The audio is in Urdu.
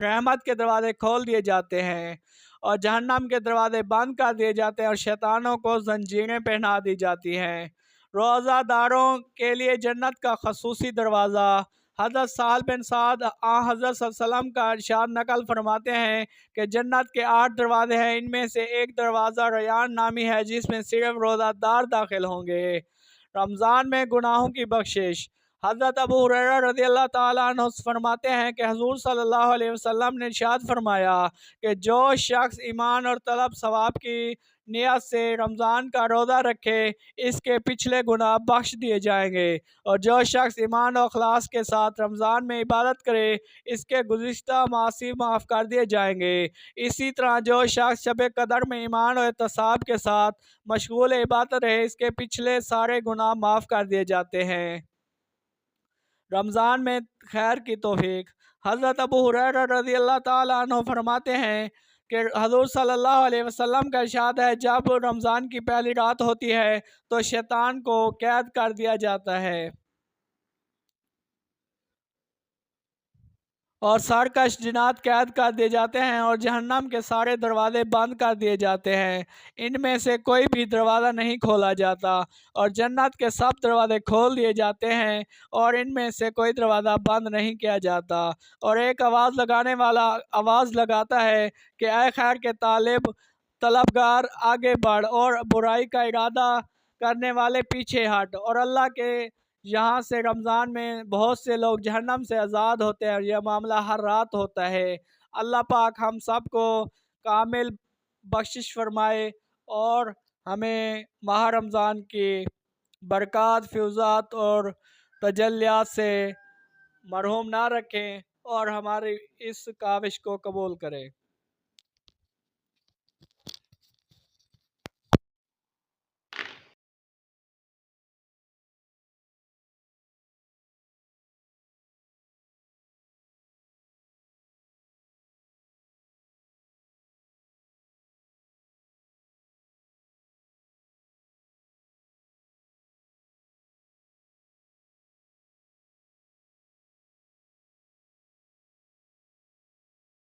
رحمت کے دروازے کھول دیے جاتے ہیں اور جہنم کے دروازے بند کر دیے جاتے ہیں اور شیطانوں کو زنجیریں پہنا دی جاتی ہیں۔ روزہ داروں کے لیے جنت کا خصوصی دروازہ۔ حضرت سہل بن سعد حضرت صلی اللہ علیہ وسلم کا ارشاد نقل فرماتے ہیں کہ جنت کے 8 دروازے ہیں، ان میں سے ایک دروازہ ریان نامی ہے جس میں صرف روزہ دار داخل ہوں گے۔ رمضان میں گناہوں کی بخشش۔ حضرت ابو ہریرہ رضی اللہ تعالیٰ عنہ فرماتے ہیں کہ حضور صلی اللہ علیہ وسلم نے ارشاد فرمایا کہ جو شخص ایمان اور طلب ثواب کی نیت سے رمضان کا روزہ رکھے اس کے پچھلے گناہ بخش دیے جائیں گے، اور جو شخص ایمان و اخلاص کے ساتھ رمضان میں عبادت کرے اس کے گزشتہ معاصی معاف کر دیے جائیں گے۔ اسی طرح جو شخص شب قدر میں ایمان و احتساب کے ساتھ مشغول عبادت رہے اس کے پچھلے سارے گناہ معاف کر دیے جاتے ہیں۔ رمضان میں خیر کی توفیق۔ حضرت ابو ہریرہ رضی اللہ تعالیٰ عنہ فرماتے ہیں کہ حضور صلی اللہ علیہ وسلم کا ارشاد ہے جب رمضان کی پہلی رات ہوتی ہے تو شیطان کو قید کر دیا جاتا ہے اور سرکش جنات قید کر دیے جاتے ہیں اور جہنم کے سارے دروازے بند کر دیے جاتے ہیں، ان میں سے کوئی بھی دروازہ نہیں کھولا جاتا، اور جنت کے سب دروازے کھول دیے جاتے ہیں اور ان میں سے کوئی دروازہ بند نہیں کیا جاتا، اور ایک آواز لگانے والا آواز لگاتا ہے کہ اے خیر کے طلبگار آگے بڑھ اور برائی کا ارادہ کرنے والے پیچھے ہٹ، اور اللہ کے یہاں سے رمضان میں بہت سے لوگ جہنم سے آزاد ہوتے ہیں اور یہ معاملہ ہر رات ہوتا ہے۔ اللہ پاک ہم سب کو کامل بخشش فرمائے اور ہمیں ماہ رمضان کی برکات، فیوزات اور تجلیات سے محروم نہ رکھیں اور ہماری اس کاوش کو قبول کریں۔